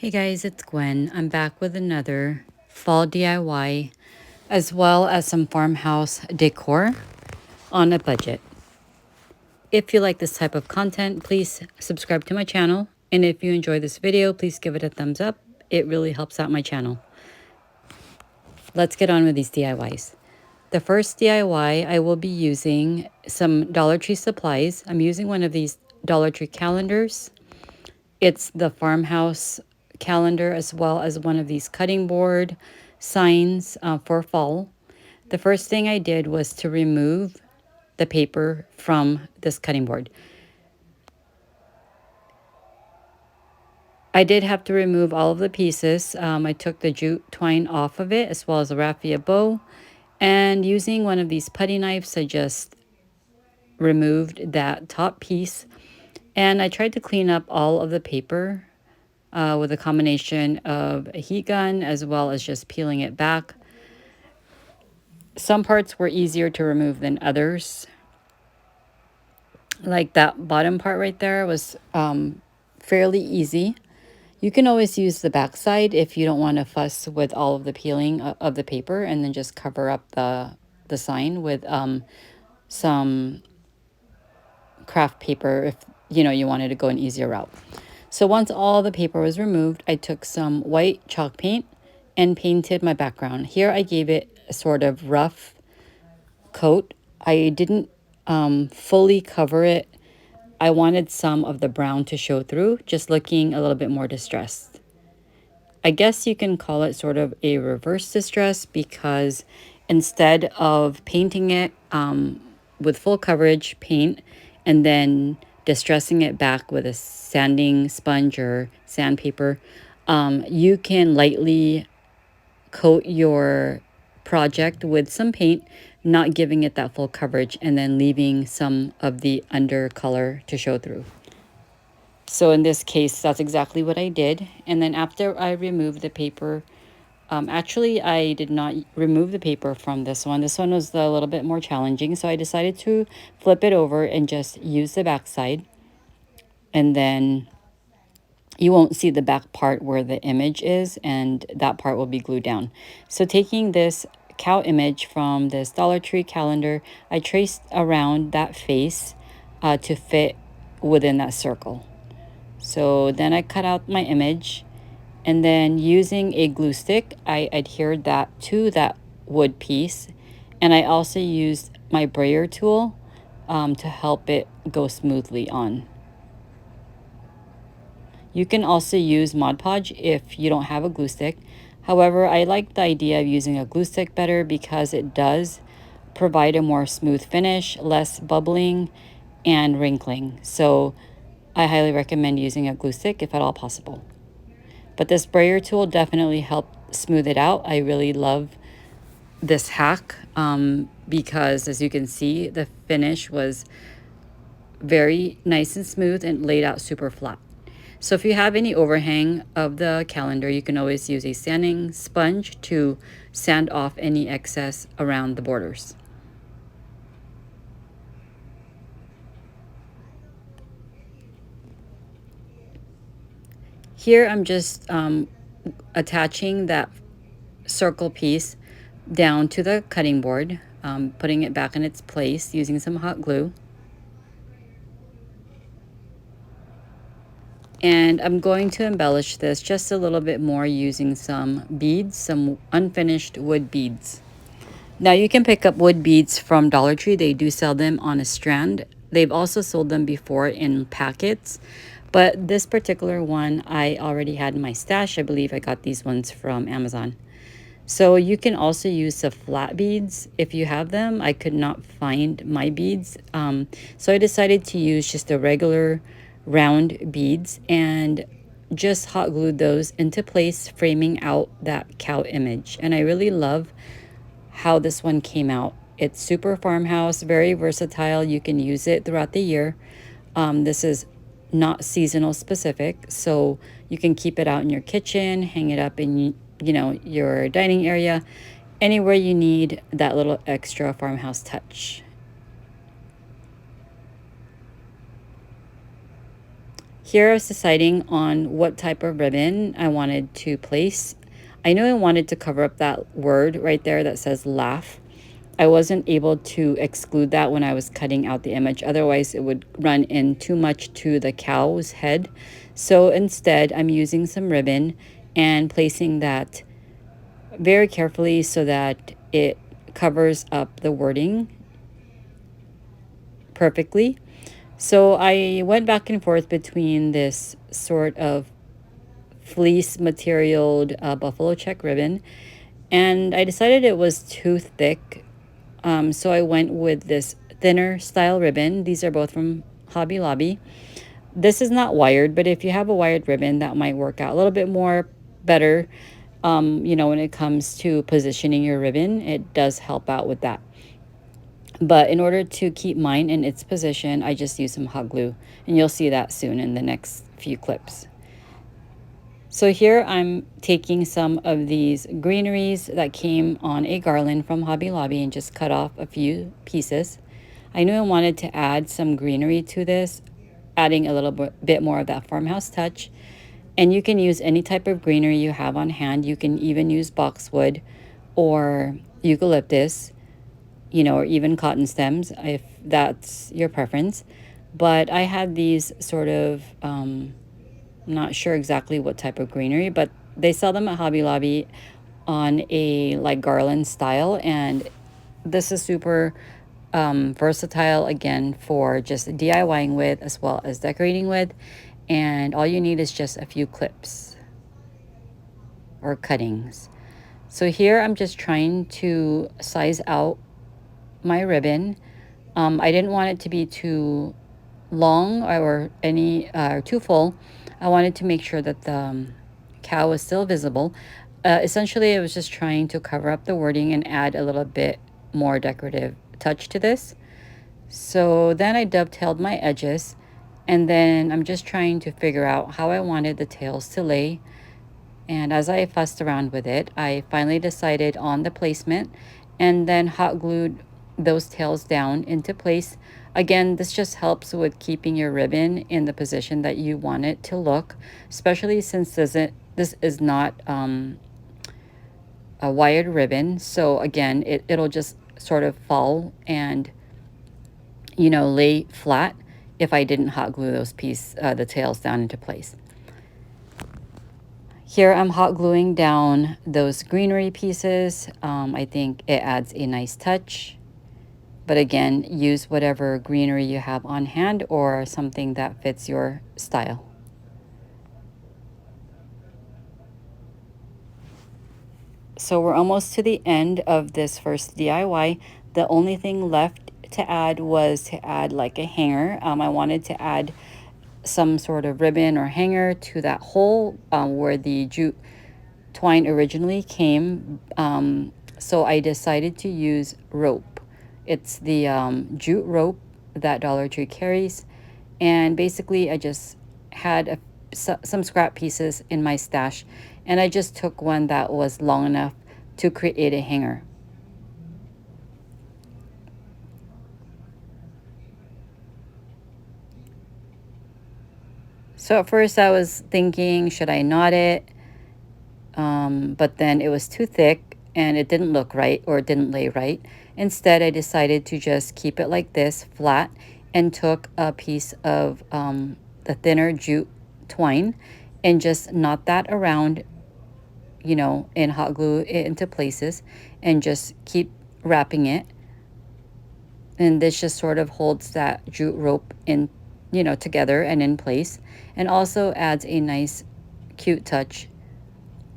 Hey guys, it's Gwen. I'm back with another fall DIY as well as some farmhouse decor on a budget. If you like this type of content, please subscribe to my channel. And if you enjoy this video, please give it a thumbs up. It really helps out my channel. Let's get on with these DIYs. The first DIY, I will be using some Dollar Tree supplies. I'm using one of these Dollar Tree calendars. It's the farmhouse calendar as well as one of these cutting board signs for fall. The first thing I did was to remove the paper from this cutting board. I did have to remove all of the pieces. I took the jute twine off of it as well as a raffia bow. And using one of these putty knives, I just removed that top piece. And I tried to clean up all of the paper with a combination of a heat gun as well as just peeling it back. Some parts were easier to remove than others. Like that bottom part right there was fairly easy. You can always use the back side if you don't want to fuss with all of the peeling of the paper, and then just cover up the sign with some craft paper if you wanted to go an easier route. So once all the paper was removed, I took some white chalk paint and painted my background. Here I gave it a sort of rough coat. I didn't fully cover it. I wanted some of the brown to show through, just looking a little bit more distressed. I guess you can call it sort of a reverse distress, because instead of painting it with full coverage paint and then distressing it back with a sanding sponge or sandpaper, you can lightly coat your project with some paint, not giving it that full coverage, and then leaving some of the undercolor to show through. So in this case, that's exactly what I did. And then after I removed the paper, actually I did not remove the paper from this one. This one was a little bit more challenging, so I decided to flip it over and just use the back side. And then you won't see the back part where the image is, and that part will be glued down. So taking this cow image from this Dollar Tree calendar, I traced around that face to fit within that circle. So then I cut out my image, and then using a glue stick, I adhered that to that wood piece. And I also used my brayer tool to help it go smoothly on. You can also use Mod Podge if you don't have a glue stick. However, I like the idea of using a glue stick better because it does provide a more smooth finish, less bubbling and wrinkling. So I highly recommend using a glue stick if at all possible. But this brayer tool definitely helped smooth it out. I really love this hack because, as you can see, the finish was very nice and smooth and laid out super flat. So if you have any overhang of the calendar, you can always use a sanding sponge to sand off any excess around the borders. Here I'm just attaching that circle piece down to the cutting board, putting it back in its place using some hot glue. And I'm going to embellish this just a little bit more using some beads, some unfinished wood beads. Now you can pick up wood beads from Dollar Tree. They do sell them on a strand. They've also sold them before in packets. But this particular one I already had in my stash. I believe I got these ones from Amazon. So you can also use the flat beads if you have them. I could not find my beads. So I decided to use just the regular round beads and just hot glued those into place, framing out that cow image. And I really love how this one came out. It's super farmhouse, very versatile. You can use it throughout the year. This is not seasonal specific, so you can keep it out in your kitchen, hang it up in your dining area, anywhere you need that little extra farmhouse touch. Here I was deciding on what type of ribbon I wanted to place. I knew I wanted to cover up that word right there that says laugh. I wasn't able to exclude that when I was cutting out the image. Otherwise, it would run in too much to the cow's head. So instead, I'm using some ribbon and placing that very carefully so that it covers up the wording perfectly. So I went back and forth between this sort of fleece materialed buffalo check ribbon, and I decided it was too thick. So I went with this thinner style ribbon. These are both from Hobby Lobby. This is not wired, but if you have a wired ribbon, that might work out a little bit more better. When it comes to positioning your ribbon, it does help out with that. But in order to keep mine in its position, I just use some hot glue, and you'll see that soon in the next few clips. So here I'm taking some of these greeneries that came on a garland from Hobby Lobby and just cut off a few pieces. I knew I wanted to add some greenery to this, adding a little bit more of that farmhouse touch. And you can use any type of greenery you have on hand. You can even use boxwood or eucalyptus, or even cotton stems if that's your preference. But I had these sort of, not sure exactly what type of greenery, but they sell them at Hobby Lobby on a like garland style. And this is super versatile again for just DIYing with as well as decorating with. And all you need is just a few clips or cuttings. So here I'm just trying to size out my ribbon. I didn't want it to be too long or too full. I wanted to make sure that the cow was still visible. Essentially, I was just trying to cover up the wording and add a little bit more decorative touch to this. So then I dovetailed my edges, and then I'm just trying to figure out how I wanted the tails to lay. And as I fussed around with it, I finally decided on the placement and then hot glued those tails down into place. Again, this just helps with keeping your ribbon in the position that you want it to look, especially since this is not a wired ribbon. So again, it'll just sort of fall and lay flat if I didn't hot glue the tails down into place. Here I'm hot gluing down those greenery pieces. I think it adds a nice touch. But again, use whatever greenery you have on hand or something that fits your style. So we're almost to the end of this first DIY. The only thing left to add was to add like a hanger. I wanted to add some sort of ribbon or hanger to that hole where the jute twine originally came. So I decided to use rope. It's the jute rope that Dollartree carries. And basically I just had some scrap pieces in my stash, and I just took one that was long enough to create a hanger. So at first I was thinking, should I knot it? But then it was too thick and it didn't look right, or it didn't lay right. Instead, I decided to just keep it like this, flat, and took a piece of the thinner jute twine and just knot that around, and hot glue it into places and just keep wrapping it. And this just sort of holds that jute rope in, together and in place, and also adds a nice cute touch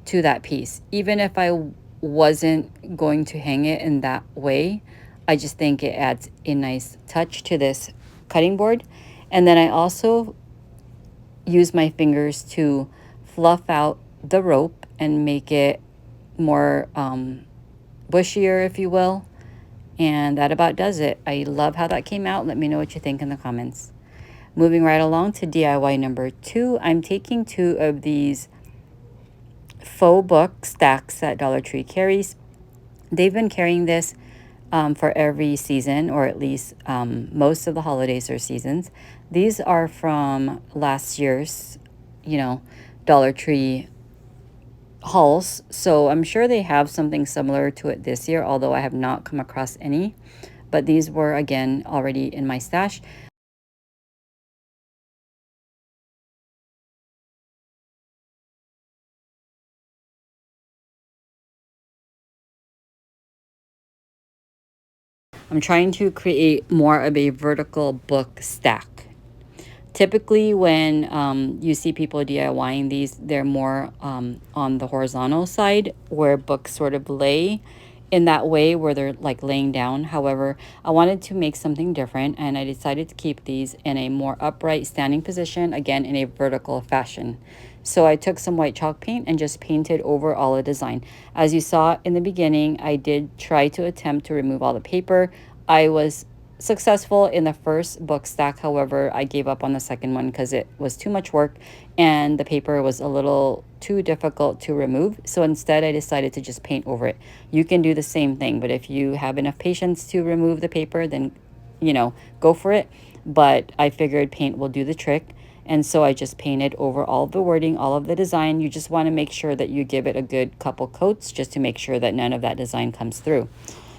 to that piece. Even if I wasn't going to hang it in that way, I just think it adds a nice touch to this cutting board. And then I also use my fingers to fluff out the rope and make it more bushier, if you will. And that about does it. I love how that came out. Let me know what you think in the comments. Moving right along to DIY number 2, I'm taking 2 of these faux book stacks that Dollartree carries. They've been carrying this for every season, or at least most of the holidays or seasons. These are from last year's, you know, Dollar Tree hauls. So I'm sure they have something similar to it this year, although I have not come across any. But these were, again, already in my stash. I'm trying to create more of a vertical book stack. Typically, when you see people DIYing these, they're more on the horizontal side where books sort of lay in that way where they're like laying down. However, I wanted to make something different and I decided to keep these in a more upright standing position, again in a vertical fashion. So I took some white chalk paint and just painted over all the design. As you saw in the beginning, I did try to attempt to remove all the paper. I was successful in the first book stack. However, I gave up on the second one because it was too much work and the paper was a little too difficult to remove. So instead, I decided to just paint over it. You can do the same thing, but if you have enough patience to remove the paper, then, go for it. But I figured paint will do the trick. And so I just painted over all of the wording, all of the design. You just want to make sure that you give it a good couple coats just to make sure that none of that design comes through.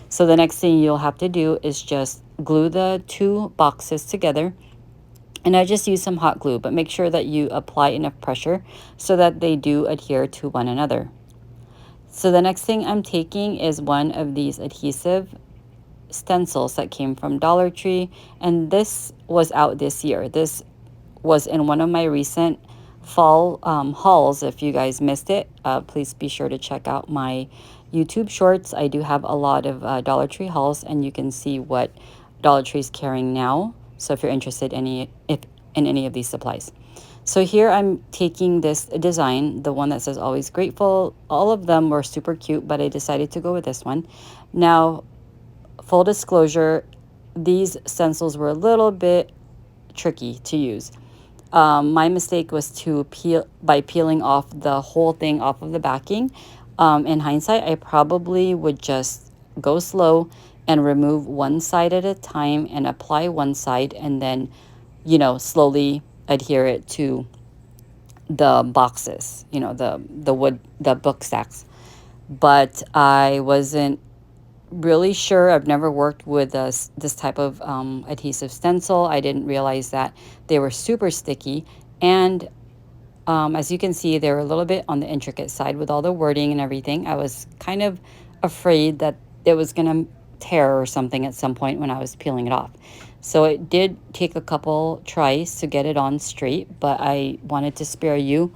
So the next thing you'll have to do is just glue the two boxes together. And I just use some hot glue, but make sure that you apply enough pressure so that they do adhere to one another. So the next thing I'm taking is one of these adhesive stencils that came from Dollar Tree. And this was out this year. This was in one of my recent fall hauls. If you guys missed it, please be sure to check out my YouTube shorts. I do have a lot of Dollar Tree hauls and you can see what Dollar Tree is carrying now. So if you're interested in any of these supplies. So here I'm taking this design, the one that says always grateful. All of them were super cute, but I decided to go with this one. Now, full disclosure, these stencils were a little bit tricky to use. My mistake was to peeling off the whole thing off of the backing. In hindsight, I probably would just go slow and remove one side at a time and apply one side and then, slowly adhere it to the boxes, the book stacks. But I wasn't really sure. I've never worked with this type of adhesive stencil. I didn't realize that they were super sticky. And as you can see, they were a little bit on the intricate side with all the wording and everything. I was kind of afraid that it was going to tear or something at some point when I was peeling it off. So it did take a couple tries to get it on straight, but I wanted to spare you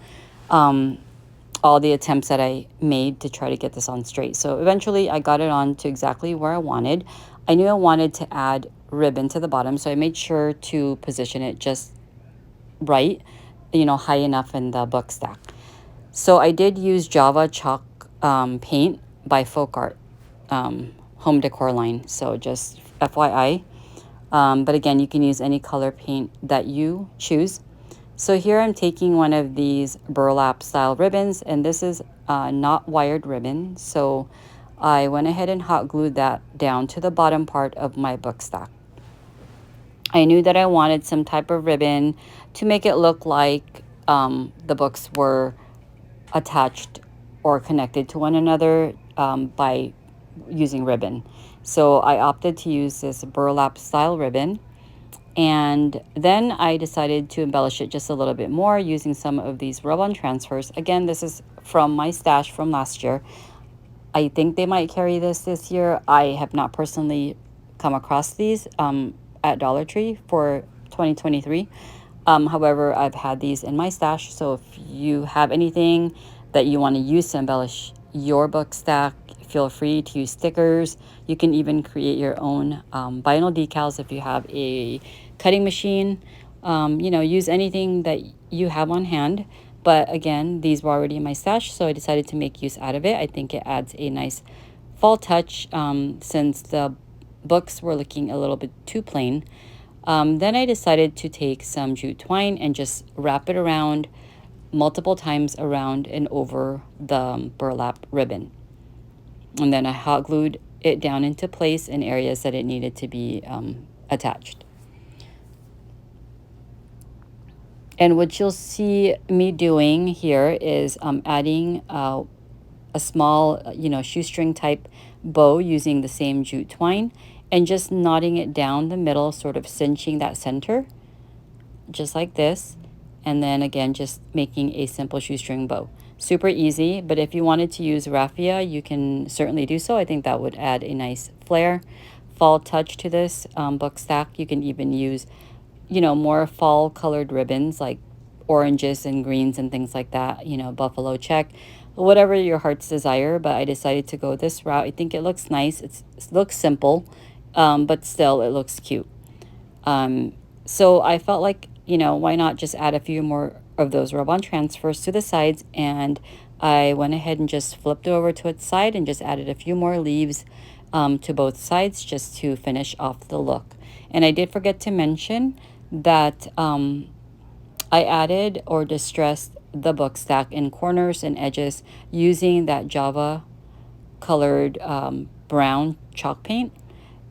all the attempts that I made to try to get this on straight. So eventually I got it on to exactly where I wanted. I knew I wanted to add ribbon to the bottom, so I made sure to position it just right, high enough in the book stack. So I did use Java chalk paint by Faux home decor line. So just FYI. But again, you can use any color paint that you choose. So here I'm taking one of these burlap style ribbons, and this is not wired ribbon. So I went ahead and hot glued that down to the bottom part of my book stack. I knew that I wanted some type of ribbon to make it look like the books were attached or connected to one another by using ribbon. So I opted to use this burlap style ribbon. And then I decided to embellish it just a little bit more using some of these rub-on transfers. Again, this is from my stash from last year. I think they might carry this year. I have not personally come across these at Dollar Tree for 2023. However, I've had these in my stash. So if you have anything that you want to use to embellish your book stack, feel free to use stickers. You can even create your own vinyl decals if you have a cutting machine. Use anything that you have on hand. But again, these were already in my stash, so I decided to make use out of it. I think it adds a nice fall touch since the books were looking a little bit too plain. Then I decided to take some jute twine and just wrap it around multiple times around and over the burlap ribbon. And then I hot glued it down into place in areas that it needed to be attached. And what you'll see me doing here is adding a small, shoestring type bow using the same jute twine and just knotting it down the middle, sort of cinching that center, just like this. And then again, just making a simple shoestring bow. Super easy, but if you wanted to use raffia, you can certainly do so. I think that would add a nice flair, fall touch to this book stack. You can even use, more fall colored ribbons like oranges and greens and things like that, buffalo check, whatever your heart's desire. But I decided to go this route. I think it looks nice. It looks simple, but still it looks cute. So I felt like, why not just add a few more of those rub-on transfers to the sides, and I went ahead and just flipped it over to its side and just added a few more leaves to both sides just to finish off the look. And I did forget to mention that I added or distressed the book stack in corners and edges using that Java colored brown chalk paint.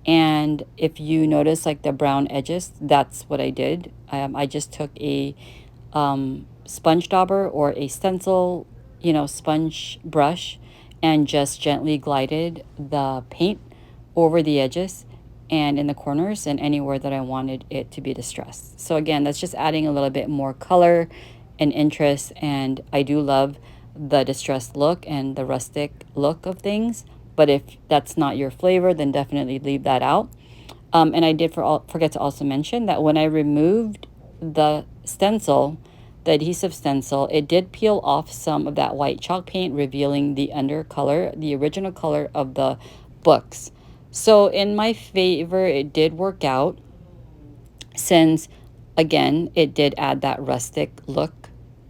And if you notice like the brown edges, that's what I did. I just took a sponge dauber or a stencil, sponge brush, and just gently glided the paint over the edges and in the corners and anywhere that I wanted it to be distressed. So again, that's just adding a little bit more color and interest. And I do love the distressed look and the rustic look of things. But if that's not your flavor, then definitely leave that out. And I did forget to also mention that when I removed the stencil, the adhesive stencil, it did peel off some of that white chalk paint, revealing the undercolor, the original color of the books. So in my favor, it did work out since, again, it did add that rustic look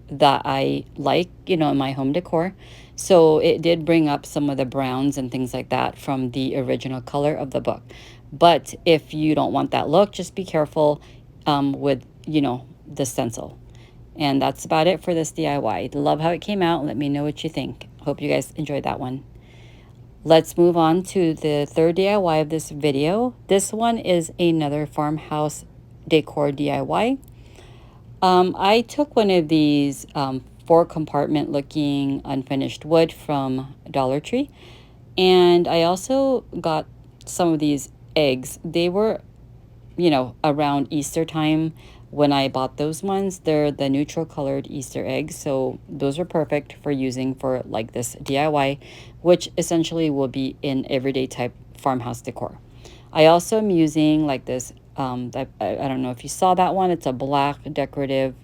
that I like, in my home decor. So it did bring up some of the browns and things like that from the original color of the book. But if you don't want that look, just be careful with, the stencil. And that's about it for this DIY. Love how it came out. Let me know what you think. Hope you guys enjoyed that one. Let's move on to the third DIY of this video. This one is another farmhouse decor DIY. I took one of these 4-compartment looking unfinished wood from Dollartree, and I also got some of these eggs. They were, around Easter time when I bought those ones. They're the neutral colored Easter eggs, so those are perfect for using for like this DIY, which essentially will be in everyday type farmhouse decor. I also am using like this, I don't know if you saw that one. It's a black decorative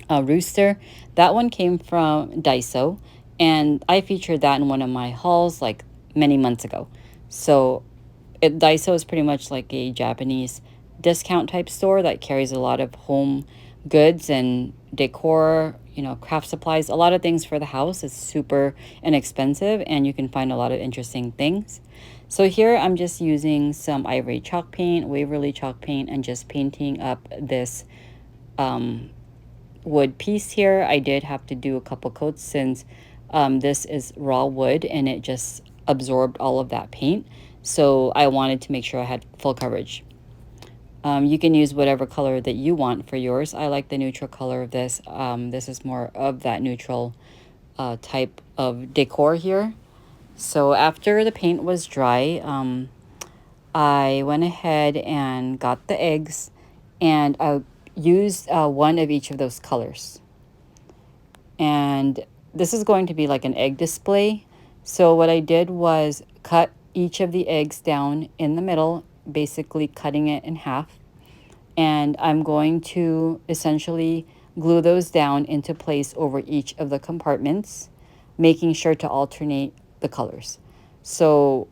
rooster. That one came from Daiso, and I featured that in one of my hauls like many months ago. So Daiso is pretty much like a Japanese discount type store that carries a lot of home goods and decor, craft supplies, a lot of things for the house. It's super inexpensive and you can find a lot of interesting things. So here I'm just using some ivory chalk paint, Waverly chalk paint, and just painting up this wood piece here. I did have to do a couple coats since this is raw wood and it just absorbed all of that paint. So I wanted to make sure I had full coverage. You can use whatever color that you want for yours. I like the neutral color of this. This is more of that neutral type of decor here. So after the paint was dry, I went ahead and got the eggs, and I used one of each of those colors. And this is going to be like an egg display. So what I did was cut each of the eggs down in the middle, basically cutting it in half. And I'm going to essentially glue those down into place over each of the compartments, making sure to alternate the colors. So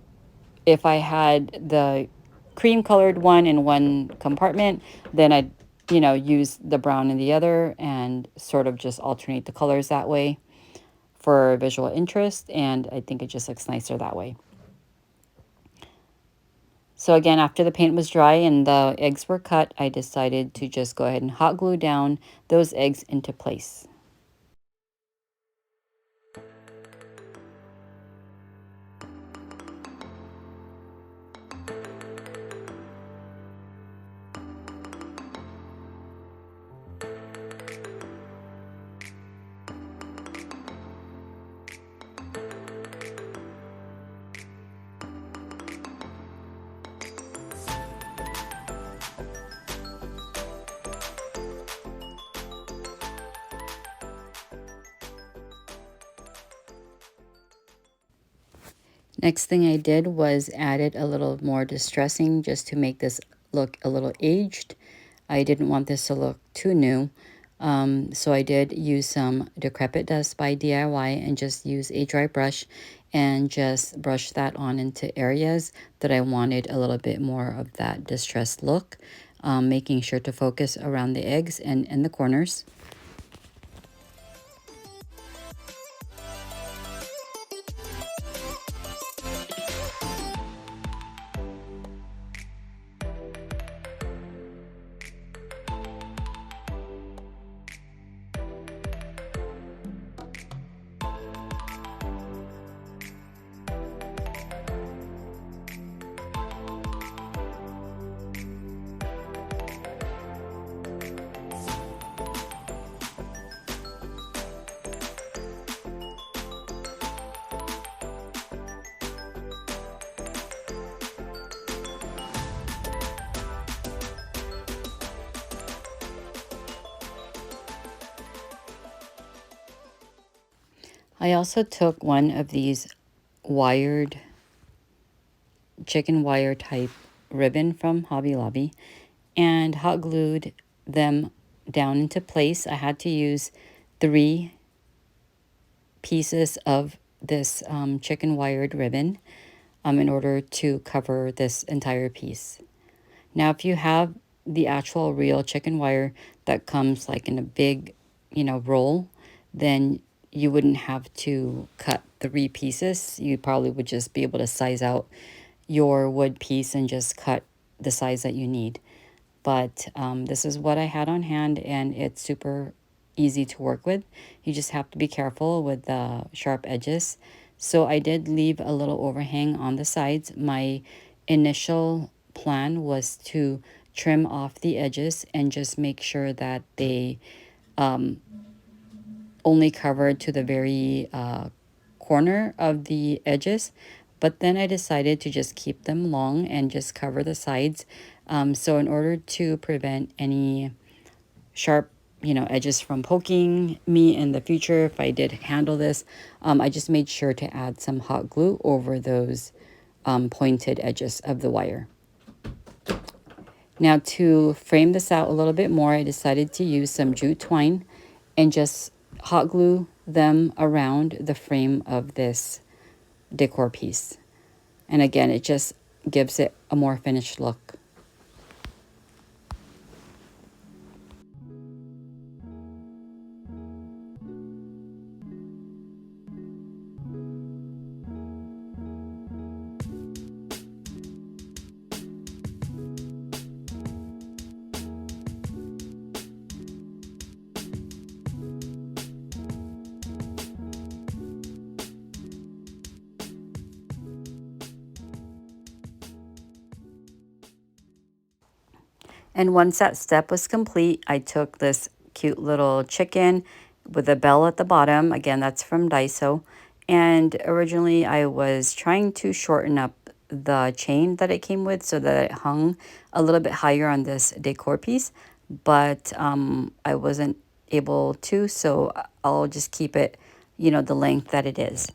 if I had the cream colored one in one compartment, then I'd, use the brown in the other and sort of just alternate the colors that way for visual interest. And I think it just looks nicer that way. So again, after the paint was dry and the eggs were cut, I decided to just go ahead and hot glue down those eggs into place. Next thing I did was added a little more distressing just to make this look a little aged. I didn't want this to look too new. So I did use some Decrepit Dust by DIY and just use a dry brush and just brush that on into areas that I wanted a little bit more of that distressed look, making sure to focus around the eggs and the corners. I also took one of these wired, chicken wire type ribbon from Hobby Lobby and hot glued them down into place. I had to use 3 pieces of this chicken wired ribbon in order to cover this entire piece. Now, if you have the actual real chicken wire that comes like in a big, roll, then you wouldn't have to cut 3 pieces. You probably would just be able to size out your wood piece and just cut the size that you need. But this is what I had on hand, and it's super easy to work with. You just have to be careful with the sharp edges. So I did leave a little overhang on the sides. My initial plan was to trim off the edges and just make sure that they only covered to the very corner of the edges. But then I decided to just keep them long and just cover the sides. So in order to prevent any sharp edges from poking me in the future, if I did handle this, I just made sure to add some hot glue over those pointed edges of the wire. Now, to frame this out a little bit more, I decided to use some jute twine and just hot glue them around the frame of this decor piece. And again, it just gives it a more finished look. And once that step was complete, I took this cute little chicken with a bell at the bottom. Again, that's from Daiso. And originally I was trying to shorten up the chain that it came with so that it hung a little bit higher on this decor piece. But I wasn't able to, so I'll just keep it, the length that it is.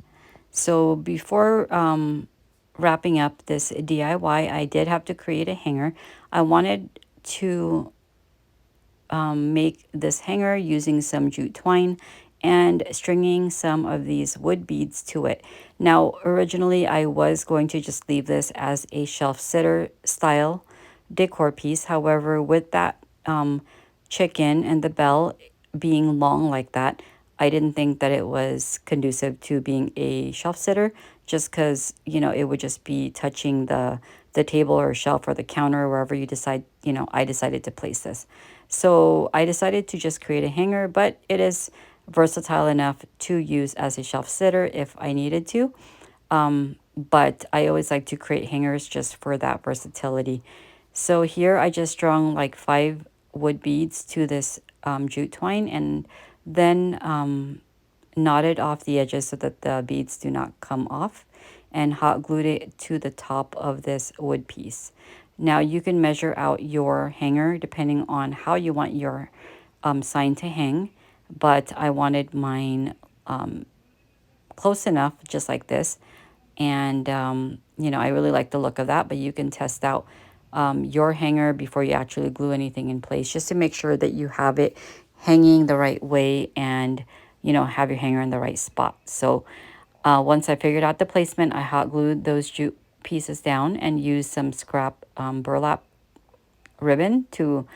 So before wrapping up this DIY, I did have to create a hanger. I wanted to make this hanger using some jute twine and stringing some of these wood beads to it. Now, originally I was going to just leave this as a shelf sitter style decor piece. However, with that chicken and the bell being long like that, I didn't think that it was conducive to being a shelf sitter, just because, it would just be touching the table or shelf or the counter, wherever you decide, I decided to place this. So I decided to just create a hanger, but it is versatile enough to use as a shelf sitter if I needed to. But I always like to create hangers just for that versatility. So here I just strung like 5 wood beads to this jute twine, and then knotted off the edges so that the beads do not come off, and hot glued it to the top of this wood piece. Now you can measure out your hanger depending on how you want your sign to hang, but I wanted mine close enough, just like this. And, you know, I really like the look of that, but you can test out your hanger before you actually glue anything in place, just to make sure that you have it hanging the right way and, you know, have your hanger in the right spot. So once I figured out the placement, I hot glued those jute pieces down and used some scrap burlap ribbon to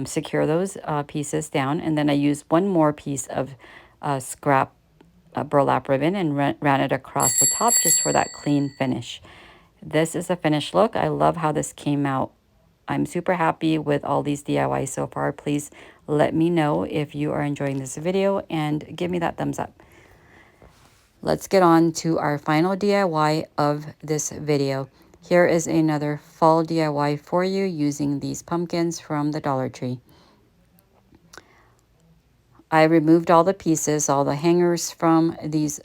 secure those pieces down. And then I used one more piece of scrap burlap ribbon and ran it across the top just for that clean finish. This is a finished look. I love how this came out. I'm super happy with all these DIYs so far. Please let me know if you are enjoying this video and give me that thumbs up. Let's get on to our final DIY of this video. Here is another fall DIY for you using these pumpkins from the Dollar Tree. I removed all the pieces, all the hangers from these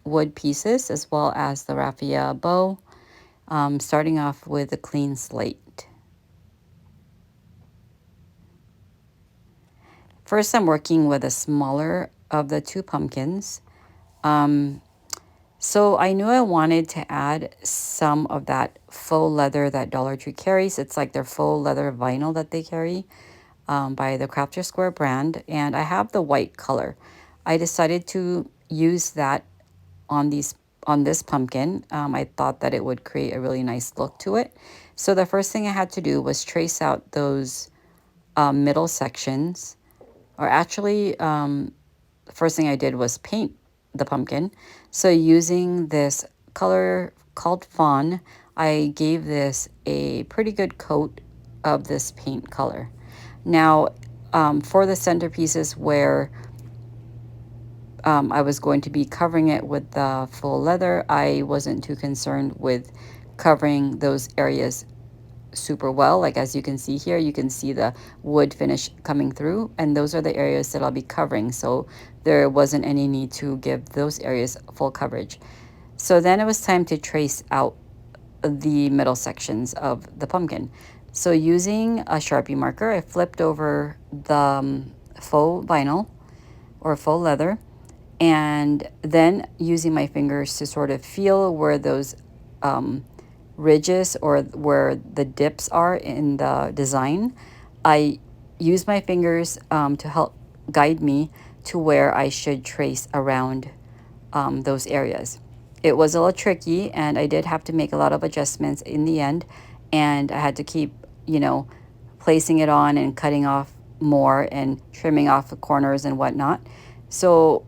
wood pieces, as well as the raffia bow, starting off with a clean slate. First, I'm working with a smaller of the two pumpkins. So I knew I wanted to add some of that faux leather that Dollar Tree carries. It's like their faux leather vinyl that they carry by the Crafter Square brand. And I have the white color. I decided to use that on this pumpkin. I thought that it would create a really nice look to it. So the first thing I had to do was trace out those middle sections. Or actually, the first thing I did was paint the pumpkin. So using this color called Fawn, I gave this a pretty good coat of this paint color. Now, for the centerpieces where I was going to be covering it with the full leather, I wasn't too concerned with covering those areas super well. Like as you can see here, you can see the wood finish coming through, and those are the areas that I'll be covering. So there wasn't any need to give those areas full coverage. So then it was time to trace out the middle sections of the pumpkin. So using a Sharpie marker, I flipped over the faux vinyl or faux leather, and then using my fingers to sort of feel where those ridges or where the dips are in the design, I use my fingers to help guide me to where I should trace around those areas. It was a little tricky, and I did have to make a lot of adjustments in the end, and I had to keep, you know, placing it on and cutting off more and trimming off the corners and whatnot. So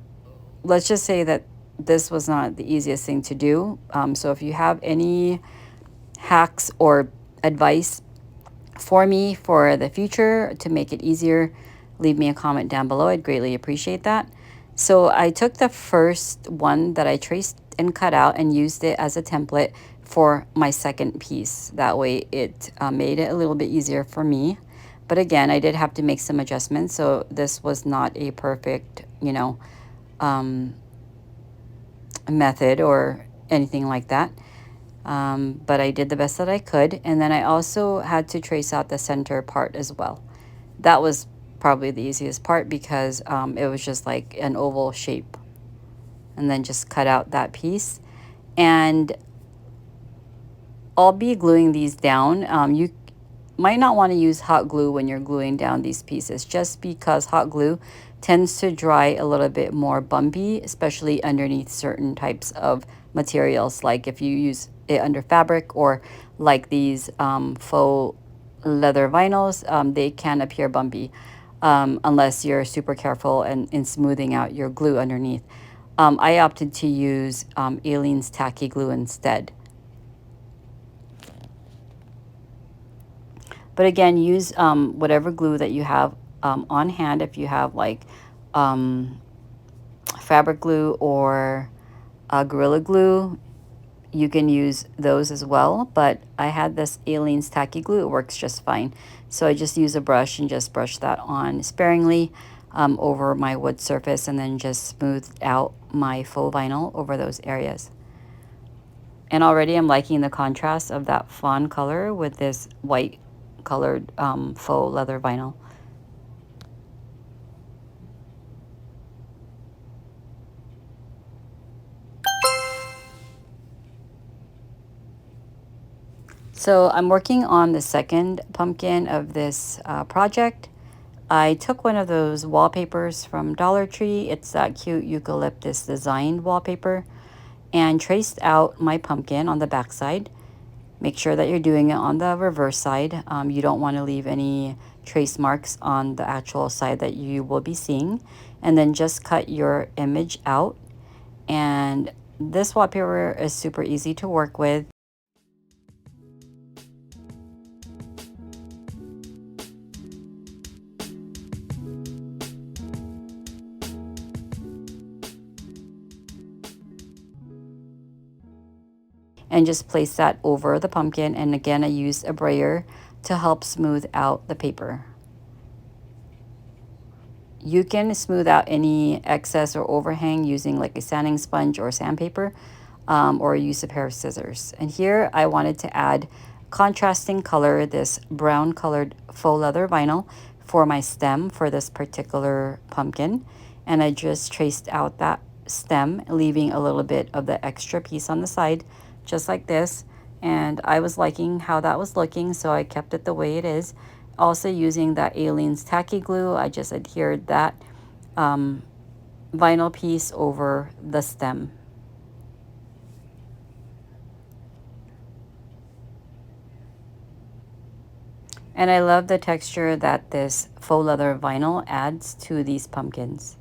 let's just say that this was not the easiest thing to do. So if you have any hacks or advice for me for the future to make it easier, leave me a comment down below. I'd greatly appreciate that. So I took the first one that I traced and cut out and used it as a template for my second piece. That way it made it a little bit easier for me. But again, I did have to make some adjustments. So this was not a perfect, you know, method or anything like that. But I did the best that I could. And then I also had to trace out the center part as well. That was probably the easiest part because it was just like an oval shape. And then just cut out that piece. And I'll be gluing these down. You might not want to use hot glue when you're gluing down these pieces, just because hot glue tends to dry a little bit more bumpy, especially underneath certain types of materials, like if you use it under fabric or like these faux leather vinyls, they can appear bumpy unless you're super careful in smoothing out your glue underneath. I opted to use Aleene's tacky glue instead. But again, use whatever glue that you have on hand. If you have like fabric glue or Gorilla Glue, you can use those as well. But I had this Aleene's tacky glue. It works just fine. So I just use a brush and just brush that on sparingly over my wood surface, and then just smoothed out my faux vinyl over those areas. And already I'm liking the contrast of that fawn color with this white colored faux leather vinyl. So I'm working on the second pumpkin of this project. I took one of those wallpapers from Dollar Tree. It's that cute eucalyptus designed wallpaper, and traced out my pumpkin on the back side. Make sure that you're doing it on the reverse side. You don't want to leave any trace marks on the actual side that you will be seeing. And then just cut your image out. And this wallpaper is super easy to work with. And just place that over the pumpkin. And again, I used a brayer to help smooth out the paper. You can smooth out any excess or overhang using like a sanding sponge or sandpaper, or use a pair of scissors. And here I wanted to add contrasting color, this brown colored faux leather vinyl for my stem for this particular pumpkin. And I just traced out that stem, leaving a little bit of the extra piece on the side, just like this. And I was liking how that was looking, so I kept it the way it is. Also using that Aleene's tacky glue, I just adhered that vinyl piece over the stem. And I love the texture that this faux leather vinyl adds to these pumpkins.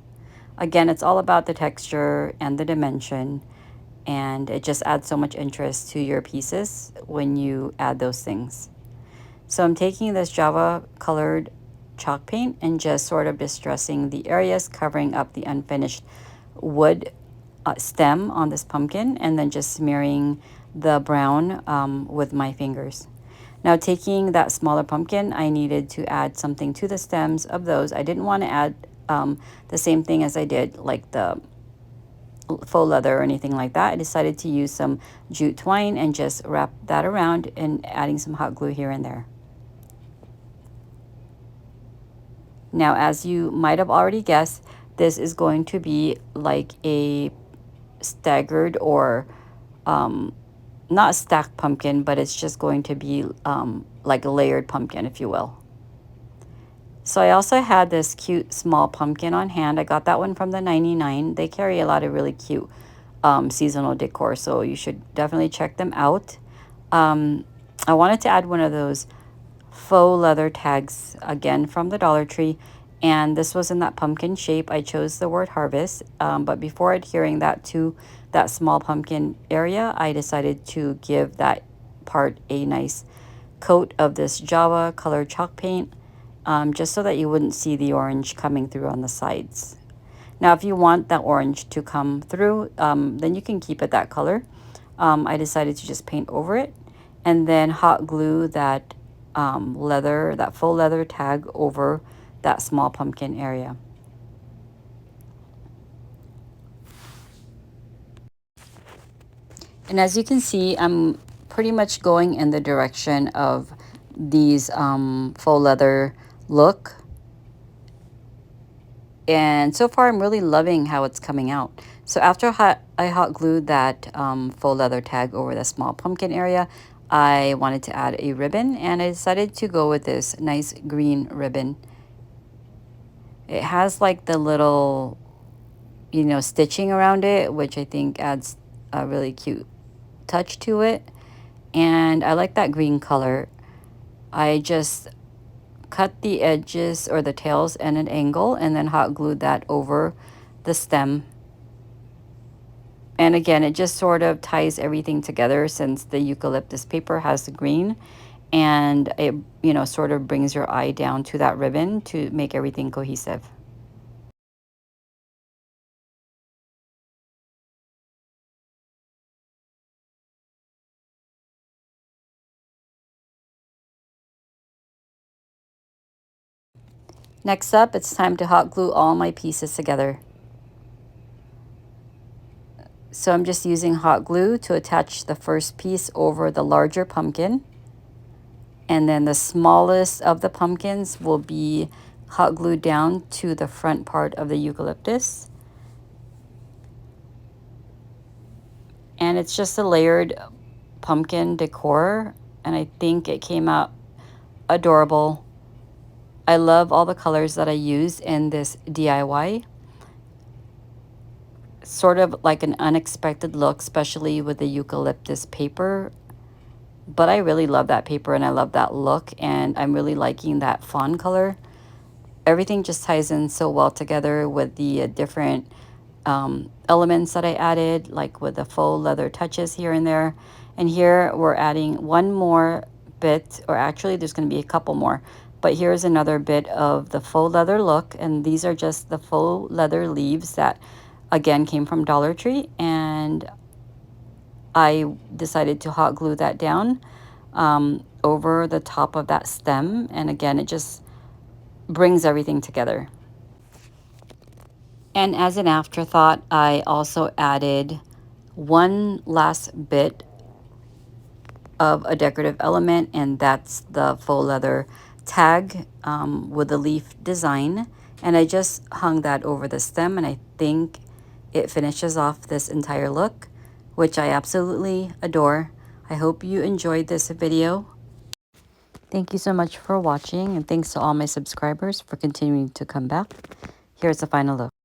Again, it's all about the texture and the dimension, and it just adds so much interest to your pieces when you add those things. So I'm taking this Java colored chalk paint and just sort of distressing the areas, covering up the unfinished wood stem on this pumpkin, and then just smearing the brown with my fingers. Now taking that smaller pumpkin, I needed to add something to the stems of those. I didn't want to add the same thing as I did like the faux leather or anything like that. I decided to use some jute twine and just wrap that around and adding some hot glue here and there. Now, as you might have already guessed, this is going to be like a staggered or not a stacked pumpkin, but it's just going to be like a layered pumpkin, if you will. So I also had this cute small pumpkin on hand. I got that one from the 99. They carry a lot of really cute seasonal decor, so you should definitely check them out. I wanted to add one of those faux leather tags, again from the Dollar Tree, and this was in that pumpkin shape. I chose the word harvest, but before adhering that to that small pumpkin area, I decided to give that part a nice coat of this Java colored chalk paint, just so that you wouldn't see the orange coming through on the sides. Now, if you want that orange to come through, then you can keep it that color. I decided to just paint over it and then hot glue that that faux leather tag over that small pumpkin area. And as you can see, I'm pretty much going in the direction of these faux leather look. And so far, I'm really loving how it's coming out. So after I hot glued that faux leather tag over the small pumpkin area, I wanted to add a ribbon, and I decided to go with this nice green ribbon. It has like the little, stitching around it, which I think adds a really cute touch to it. And I like that green color. I just cut the edges or the tails at an angle and then hot glued that over the stem. And again, it just sort of ties everything together since the eucalyptus paper has the green, and it, sort of brings your eye down to that ribbon to make everything cohesive. Next up, it's time to hot glue all my pieces together. So I'm just using hot glue to attach the first piece over the larger pumpkin. And then the smallest of the pumpkins will be hot glued down to the front part of the eucalyptus. And it's just a layered pumpkin decor. and I think it came out adorable. I love all the colors that I used in this DIY. Sort of like an unexpected look, especially with the eucalyptus paper. But I really love that paper and I love that look, and I'm really liking that fawn color. Everything just ties in so well together with the different elements that I added, like with the faux leather touches here and there. And here we're adding one more bit, or actually there's going to be a couple more, but here's another bit of the faux leather look, and these are just the faux leather leaves that again came from Dollar Tree, and I decided to hot glue that down over the top of that stem, and again it just brings everything together. And as an afterthought, I also added one last bit of a decorative element, and that's the faux leather tag with the leaf design. And I just hung that over the stem, and I think it finishes off this entire look, which I absolutely adore. I hope you enjoyed this video. Thank you so much for watching, and thanks to all my subscribers for continuing to come back. Here's the final look.